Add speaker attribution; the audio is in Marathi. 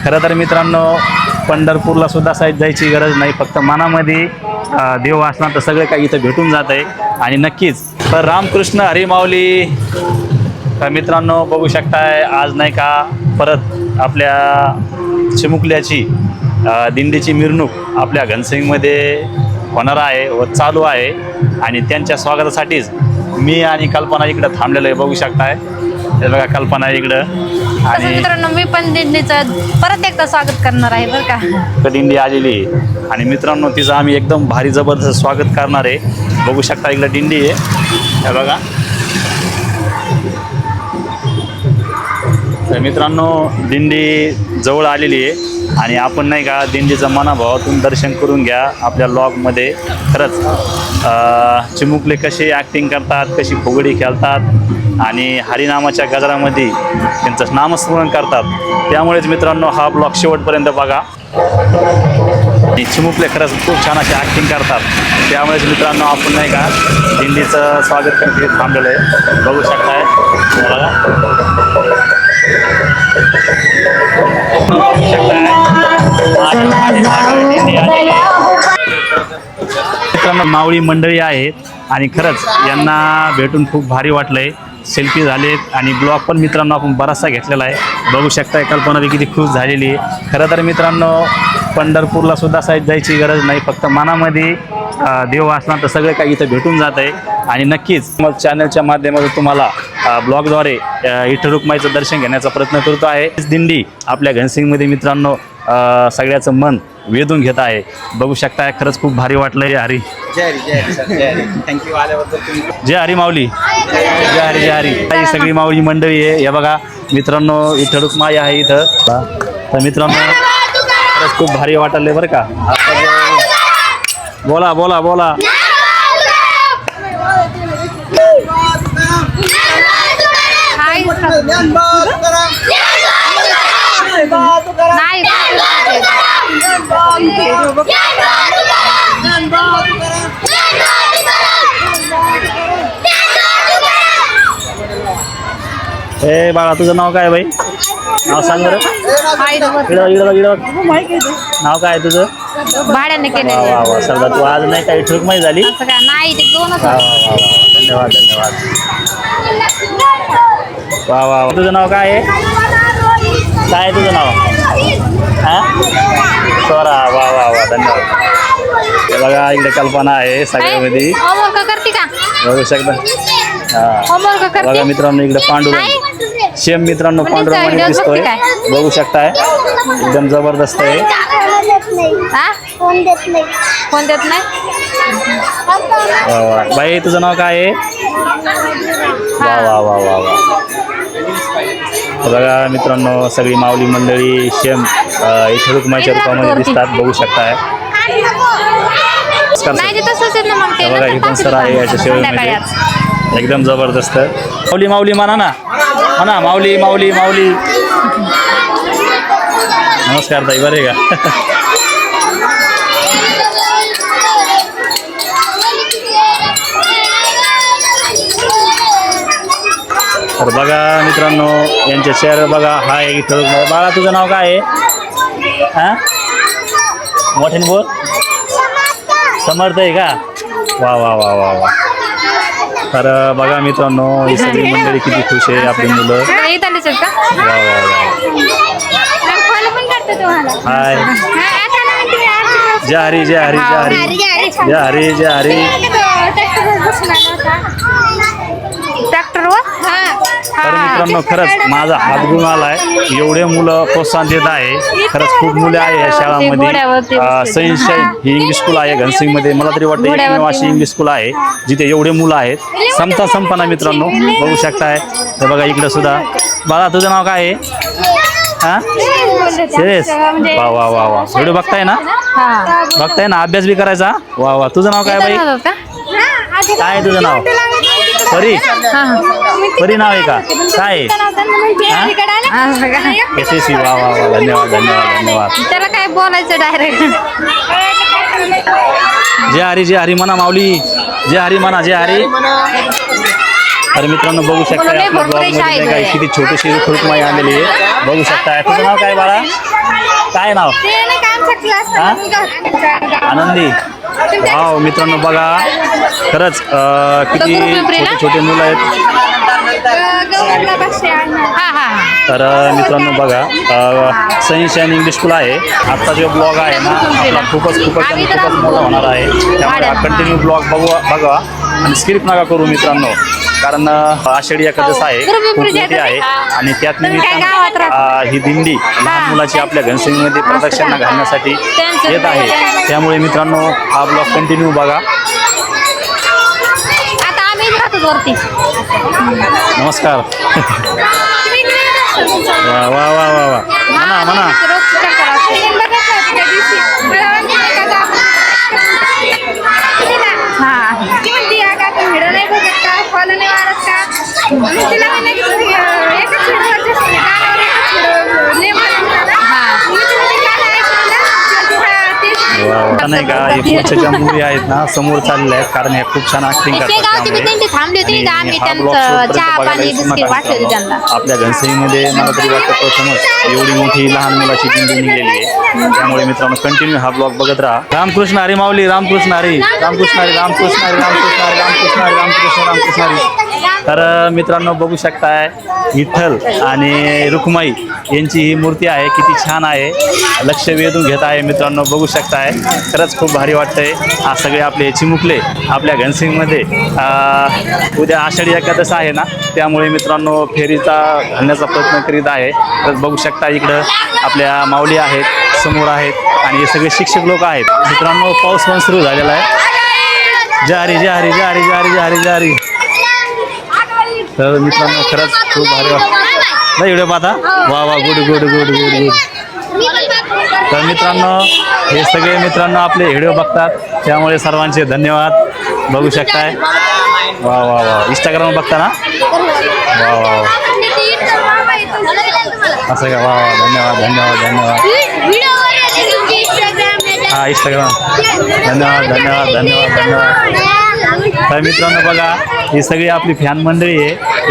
Speaker 1: खरं तर मित्रांनो, पंढरपूरला सुद्धा साईड जायची गरज नाही, फक्त मनामध्ये देव असणार तर सगळे काही इथं भेटून जात आहे. आणि नक्कीच तर रामकृष्ण हरी माऊली. तर मित्रांनो बघू शकताय, आज नाही का परत आपल्या चिमुकल्याची दिंडीची मिरवणूक आपल्या घनसिंगमध्ये होणार आहे व चालू आहे. आणि त्यांच्या स्वागतासाठीच मी आणि कल्पना इकडं थांबलेलो आहे. बघू शकताय, हे बघा कल्पना इकडं. आणि
Speaker 2: मित्रांनो मी पण दिंडीचं परत एकदा स्वागत करणार आहे बरं का.
Speaker 1: दिंडी आलेली आहे आणि मित्रांनो तिचं आम्ही एकदम भारी जबरदस्त स्वागत करणार आहे. बघू शकता इकडं दिंडी आहे, हे बघा. तर मित्रांनो दिंडी जवळ आलेली आहे आणि आपण नाही का दिंडीचं मनाभावातून दर्शन करून घ्या आपल्या लॉगमध्ये. खरंच चिमुकले कसे ॲक्टिंग करतात, कशी फुगडी खेळतात आणि हरिनामाच्या गजरामध्ये त्यांचं नामस्मरण करतात. त्यामुळेच मित्रांनो हा ब्लॉग शेवटपर्यंत बघा. आणि चिमुकले खरंच खूप छान अशी ॲक्टिंग करतात. त्यामुळेच मित्रांनो आपण नाही का दिंडीचं स्वागत करण्यासाठी थांबलेलं आहे. बघू शकताय बघा. मित्रांनो मावळी मंडळी आहेत आणि खरंच यांना भेटून खूप भारी वाटलंय. सेल्फी झालेत आणि ब्लॉग पण मित्रांनो आपण बराचसा घेतलेला आहे. बघू शकताय कल्पना बी किती खुश झालेली आहे. खरं तर मित्रांनो पंढरपूरला सुद्धा साईड जायची गरज नाही, फक्त मनामध्ये देव असणार तर सगळे काही इथं भेटून जात आहे. आणि नक्कीच मग चॅनलच्या माध्यमातून तुम्हाला ब्लॉगद्वारे विठ्ठल रुक्माईचं दर्शन घेण्याचा प्रयत्न करतो आहे. दिंडी आपल्या घनसिंगमध्ये मित्रांनो सगळ्याचं मन वेधून घेत आहे. बघू शकताय खरंच खूप भारी वाटलं. जय हरी,
Speaker 3: थँक्यू आल्याबद्दल.
Speaker 1: जय हरी माऊली, जय हरी, जय हरी. ही सगळी माऊली मंडळी आहे. हे बघा मित्रांनो विठ्ठल रुक्माई आहे इथं. तर मित्रांनो खरंच खूप भारी वाटले बरं का. बोला बोला बोला. ए बाळा तुझं नाव काय बाई? नाव सांग बरं. नाव काय तुझं?
Speaker 2: भाड्याने केले.
Speaker 1: वा वा सरदा, तू आज नाही काही ठोक माहिती झाली.
Speaker 2: नाही ते दोनच.
Speaker 1: वा वा वा, धन्यवाद धन्यवाद. वा वा, तुझं नाव काय आहे? काय आहे तुझं नाव? हां स्वरा. वा वा वा, धन्यवाद. हे बघा इकडे कल्पना आहे सगळ्यामध्ये.
Speaker 2: होमवर्क करते का?
Speaker 1: बघू शकता.
Speaker 2: होमवर्क करते.
Speaker 1: बघा मित्रांनो इकडे पांडुरंग सेम मित्रांनो पांडुरंग दिसतोय. बघू शकताय एकदम जबरदस्त आहे.
Speaker 2: फोन देत नाही.
Speaker 1: वा वा बाई, तुझं नाव काय आहे? वा वा वा वा वा. बघा मित्रांनो सगळी माऊली मंडळी सेम इथे रुक्माईच्या रूपामध्ये दिसतात. बघू शकताय. बघा एकदम सर आहे याच्या शेवटमध्ये एकदम जबरदस्त. माऊली माऊली म्हणा ना, म्हणा माऊली माऊली माऊली. नमस्कार ताई, बरे का? तर बघा मित्रांनो यांचे चेहरे बघा. हा इथं बाळा तुझं नाव काय आहे? हां मोठ्याने बोल. समर्थ आहे का? वा वा वा वा वा. तर बघा मित्रांनो ही सगळी मंडळी किती खुश आहे. आपली मुलं. वा वा वा. हाय, जय हरी जय हरी जय हरी जय हरी जय हरी. तर मित्रांनो खरंच माझा हातगुण आलाय. एवढे मुलं प्रोत्साहन देत आहे. खरंच खूप मुले आहे या शाळांमध्ये. सैनशाईन ही इंग्लिश स्कूल आहे घनसिंगमध्ये. मला तरी वाटतं एकमेव अशी इंग्लिश स्कूल आहे जिथे एवढे मुलं आहेत. संपना मित्रांनो बघू शकताय. तर बघा इकडं सुद्धा. बाळा तुझं नाव काय आहे? हां सिरियस. वा वा वा वा. व्हिडिओ बघताय ना? बघताय ना? अभ्यास बी करायचा. वा वा. तुझं नाव काय बाई? काय आहे तुझं नाव? परी. परी नाव आहे का? काय एस. वा वा वा. धन्यवाद धन्यवाद धन्यवाद.
Speaker 2: त्याला काय बोलायचं डायरेक्ट.
Speaker 1: जय हरी जय हरी म्हणा माऊली. जय हरी म्हणा. जय हरी तर मित्रांनो बघू शकता आपल्या ब्लॉग मध्ये नाही का किती छोटीशी रुखरुखमाई आलेली आहे. बघू शकता. तुझं नाव काय बाळा? काय नाव? हा? आनंदी. वाव मित्रांनो बघा खरंच किती छोटे छोटे मुलं आहेत. तर मित्रांनो बघा सनशाईन इंग्लिश स्कूल आहे. आजचा जो ब्लॉग आहे ना आपला खूपच मोठा होणार आहे. त्यामुळे कंटिन्यू ब्लॉग बघा आणि स्किप नका करू मित्रांनो, कारण आषाढी एकादश आहे खूप मोठी आहे आणि त्यात निमित्तानं ही दिंडी लहान मुलाची आपल्या घनसंगीमध्ये प्रदक्षिणा घालण्यासाठी येत आहे. त्यामुळे मित्रांनो हा ब्लॉग कंटिन्यू बघा.
Speaker 2: आता आम्ही राहतो वरती.
Speaker 1: नमस्कार. वा वा वा वा वा म्हणा म्हणा. नाही का हे पुढच्या ज्या मुली आहेत ना समोर चालल्या आहेत, कारण हे खूप छान ऍक्टिंग करतात. आपल्या घनसईमध्ये मला तरी वाटतं प्रथमच एवढी मोठी लहान मुलाची दिंडी निघलेली आहे. त्यामुळे मित्रांनो कंटिन्यू हा ब्लॉग बघत राहा. रामकृष्ण हरी माऊली, रामकृष्ण हरी, रामकृष्ण हरी, रामकृष्ण हरी, रामकृष्ण हरी, रामकृष्ण हरी, रामकृष्ण रामकृष्ण हरी. तर मित्रांनो बघू शकताय विठ्ठल आणि रुक्माई यांची ही मूर्ती आहे. किती छान आहे, लक्ष वेधून घेत आहे मित्रांनो. बघू शकताय खरंच खूप भारी वाटतंय. आज सगळे आपले चिमुकले आपल्या घनसिंगमध्ये उद्या आषाढी एकादश आहे ना, त्यामुळे मित्रांनो फेरीचा घालण्याचा प्रयत्न करीत आहे. तर बघू शकता इकडं आपल्या माऊली आहेत, समोर आहेत आणि हे सगळे शिक्षक लोक आहेत मित्रांनो. पाऊस पण सुरू झालेला आहे. जारी जारी जारी जारी जारी जारी. तर मित्रांनो खरंच खूप भारी वाटतं. नाही व्हिडिओ पाहता? वा वा good good good good good. तर मित्रांनो हे सगळे मित्रांनो आपले व्हिडिओ बघतात, त्यामुळे सर्वांचे धन्यवाद. बघू शकताय. वा वा वा. इंस्टाग्राम बघता ना? वा वा वा. असं का? वा वा. धन्यवाद धन्यवाद धन्यवाद. हा इंस्टाग्राम. धन्यवाद धन्यवाद धन्यवाद धन्यवाद. तर मित्रांनो बघा ही सगळी आपली फॅन मंडळी आहे.